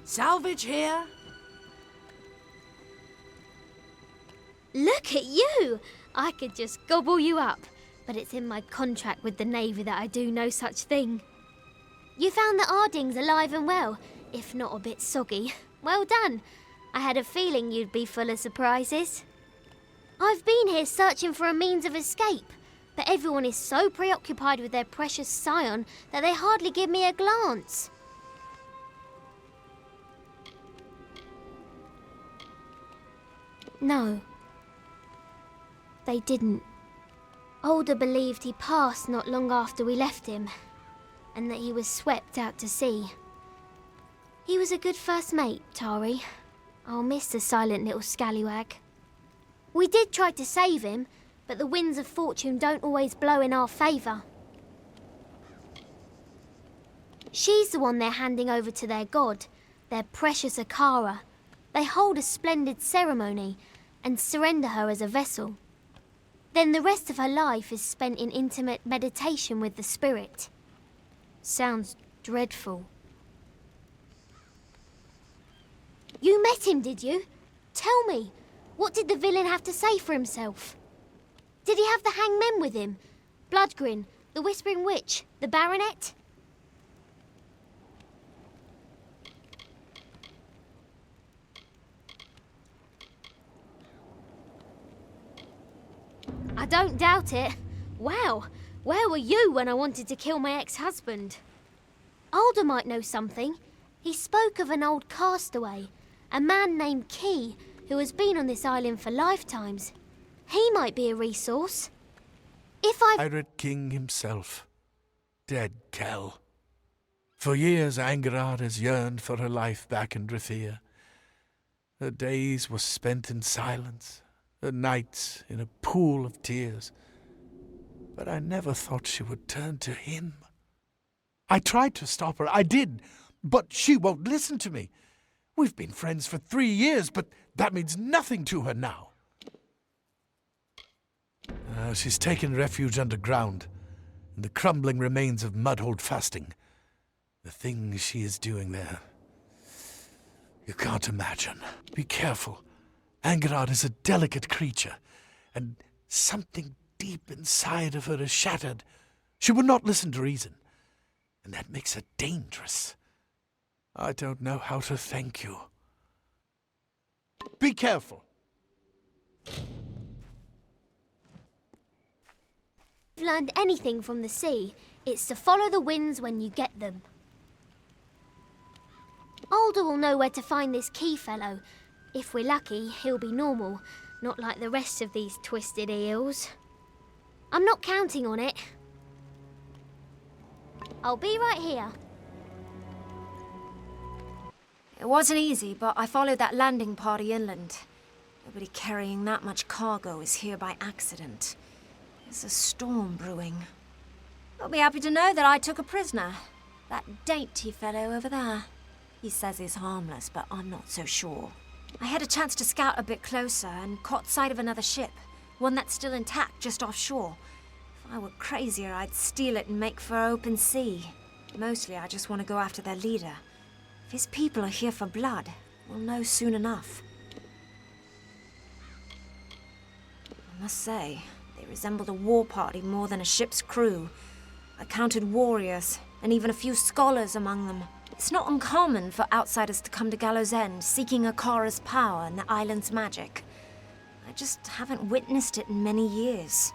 Salvage here? Look at you! I could just gobble you up, but it's in my contract with the Navy that I do no such thing. You found the Ardings alive and well, if not a bit soggy. Well done. I had a feeling you'd be full of surprises. I've been here searching for a means of escape, but everyone is so preoccupied with their precious scion that they hardly give me a glance. No. They didn't. Alder believed he passed not long after we left him, and that he was swept out to sea. He was a good first mate, Tari. I'll miss the silent little scallywag. We did try to save him, but the winds of fortune don't always blow in our favour. She's the one they're handing over to their god, their precious Akara. They hold a splendid ceremony and surrender her as a vessel. Then the rest of her life is spent in intimate meditation with the spirit. Sounds dreadful. You met him, did you? Tell me, what did the villain have to say for himself? Did he have the hangmen with him? Bloodgrin, the Whispering Witch, the Baronet? I don't doubt it. Wow, where were you when I wanted to kill my ex-husband? Alder might know something. He spoke of an old castaway, a man named Key, who has been on this island for lifetimes. He might be a resource. Pirate King himself, Dead Kel. For years Angarad has yearned for her life back in Drithia. Her days were spent in silence, her nights in a pool of tears. But I never thought she would turn to him. I tried to stop her, I did, but she won't listen to me. We've been friends for 3 years, but that means nothing to her now. She's taken refuge underground, in the crumbling remains of Mudhold fasting. The things she is doing there, you can't imagine. Be careful. Angarad is a delicate creature, and something deep inside of her is shattered. She will not listen to reason, and that makes her dangerous. I don't know how to thank you. Be careful. If you've learned anything from the sea, it's to follow the winds when you get them. Alder will know where to find this Key fellow. If we're lucky, he'll be normal, not like the rest of these twisted eels. I'm not counting on it. I'll be right here. It wasn't easy, but I followed that landing party inland. Nobody carrying that much cargo is here by accident. There's a storm brewing. You'll be happy to know that I took a prisoner. That dainty fellow over there. He says he's harmless, but I'm not so sure. I had a chance to scout a bit closer and caught sight of another ship, one that's still intact just offshore. If I were crazier, I'd steal it and make for open sea. Mostly, I just want to go after their leader. If his people are here for blood, we'll know soon enough. I must say, they resembled a war party more than a ship's crew. I counted warriors, and even a few scholars among them. It's not uncommon for outsiders to come to Gallows End, seeking Akara's power and the island's magic. I just haven't witnessed it in many years.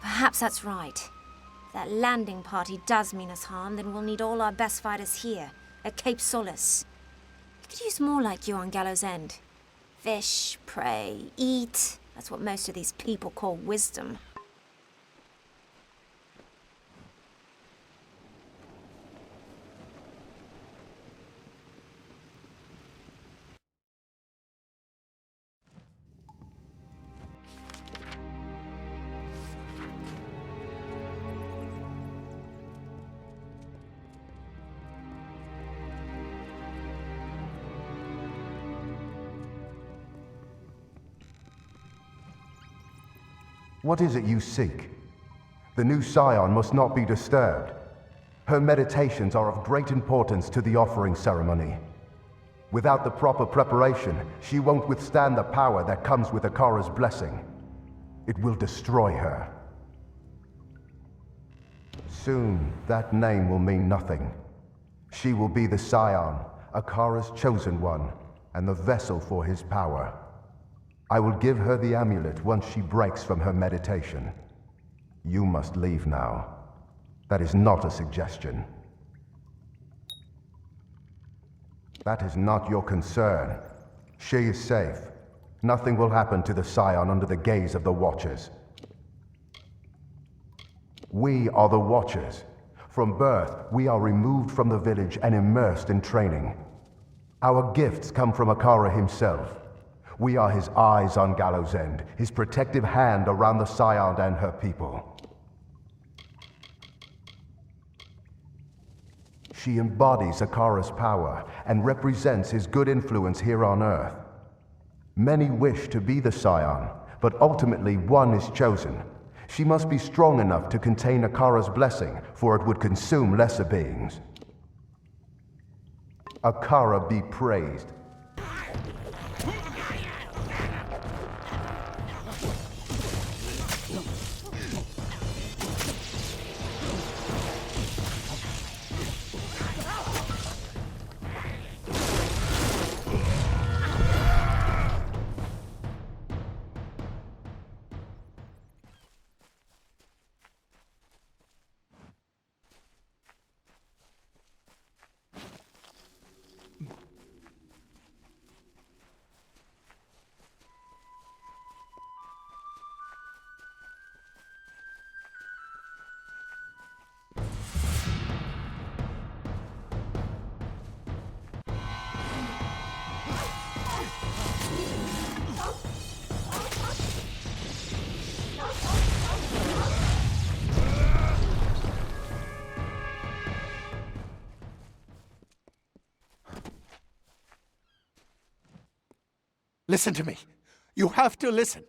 Perhaps that's right. If that landing party does mean us harm, then we'll need all our best fighters here, at Cape Solace. We could use more like you on Gallows End. Fish, pray, eat. That's what most of these people call wisdom. What is it you seek? The new scion must not be disturbed. Her meditations are of great importance to the offering ceremony. Without the proper preparation, she won't withstand the power that comes with Akara's blessing. It will destroy her. Soon, that name will mean nothing. She will be the scion, Akara's chosen one, and the vessel for his power. I will give her the amulet once she breaks from her meditation. You must leave now. That is not a suggestion. That is not your concern. She is safe. Nothing will happen to the Scion under the gaze of the Watchers. We are the Watchers. From birth, we are removed from the village and immersed in training. Our gifts come from Akara himself. We are his eyes on Gallows End, his protective hand around the Scion and her people. She embodies Akara's power and represents his good influence here on Earth. Many wish to be the Scion, but ultimately one is chosen. She must be strong enough to contain Akara's blessing, for it would consume lesser beings. Akara be praised. Listen to me. You have to listen.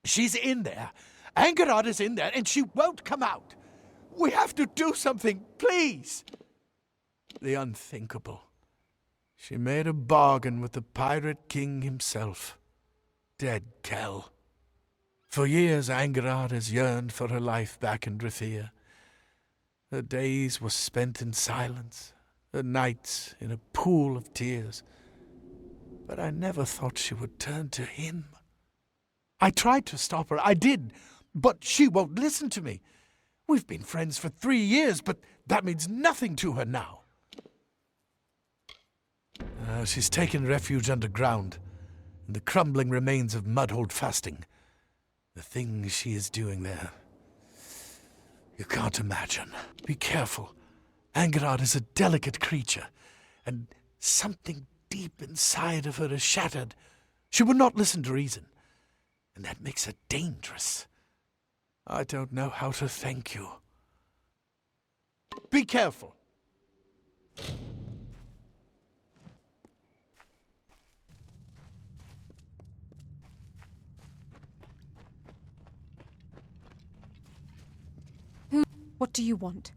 She's in there. Angarad is in there, and she won't come out. We have to do something, please. The unthinkable. She made a bargain with the pirate king himself, Dead Kel. For years, Angarad has yearned for her life back in Drithia. Her days were spent in silence, her nights in a pool of tears. But I never thought she would turn to him. I tried to stop her, I did, but she won't listen to me. We've been friends for 3 years, but that means nothing to her now. She's taken refuge underground, in the crumbling remains of Mudhold Fasting. The things she is doing there, you can't imagine. Be careful. Angarad is a delicate creature, and something deep inside of her is shattered. She will not listen to reason, and that makes her dangerous. I don't know how to thank you. Be careful. What do you want?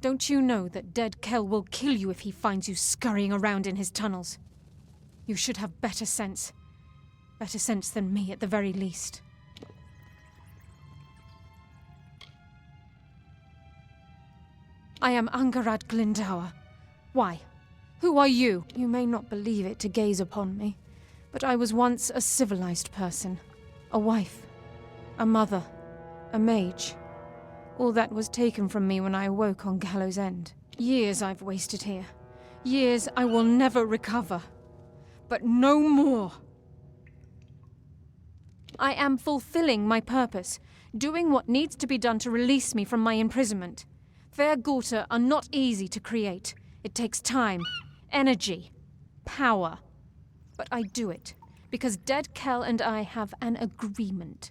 Don't you know that Dead Kel will kill you if he finds you scurrying around in his tunnels? You should have better sense. Better sense than me, at the very least. I am Angarad Glindower. Why? Who are you? You may not believe it to gaze upon me, but I was once a civilized person. A wife. A mother. A mage. All that was taken from me when I awoke on Gallows End. Years I've wasted here. Years I will never recover. But no more! I am fulfilling my purpose, doing what needs to be done to release me from my imprisonment. Fair Gorta are not easy to create. It takes time, energy, power. But I do it, because Dead Kel and I have an agreement.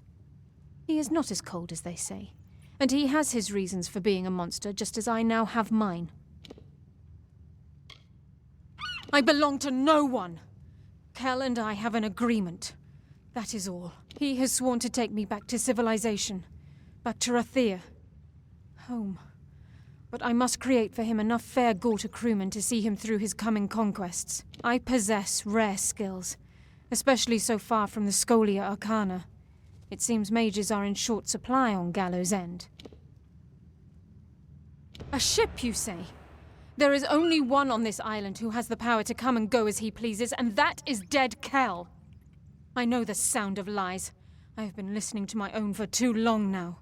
He is not as cold as they say. And he has his reasons for being a monster, just as I now have mine. I belong to no one. Kel and I have an agreement. That is all. He has sworn to take me back to civilization. Back to Rathia. Home. but I must create for him enough fair Gorta crewmen to see him through his coming conquests. I possess rare skills, especially so far from the Scholia Arcana. It seems mages are in short supply on Gallows End. A ship, you say? There is only one on this island who has the power to come and go as he pleases, and that is Dead Kel. I know the sound of lies. I have been listening to my own for too long now.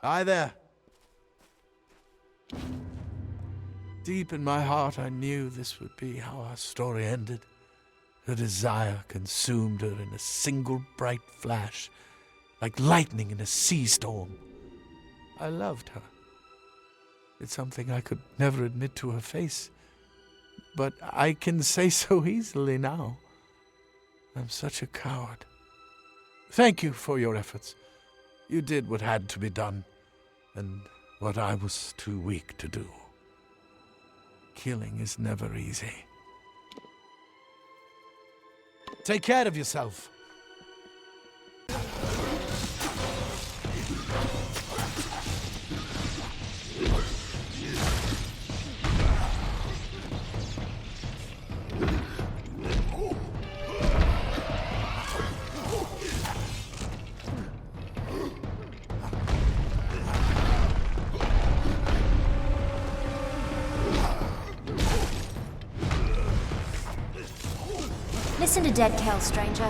Hi there. Deep in my heart, I knew this would be how our story ended. Her desire consumed her in a single bright flash, like lightning in a sea storm. I loved her. It's something I could never admit to her face, but I can say so easily now. I'm such a coward. Thank you for your efforts. You did what had to be done, and what I was too weak to do. Killing is never easy. Take care of yourself. Listen to Dead Kel, stranger.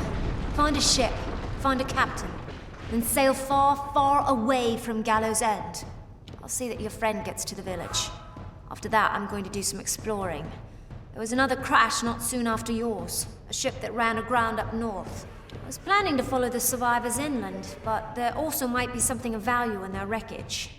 Find a ship, find a captain, then sail far, far away from Gallows End. I'll see that your friend gets to the village. After that, I'm going to do some exploring. There was another crash not soon after yours, a ship that ran aground up north. I was planning to follow the survivors inland, but there also might be something of value in their wreckage.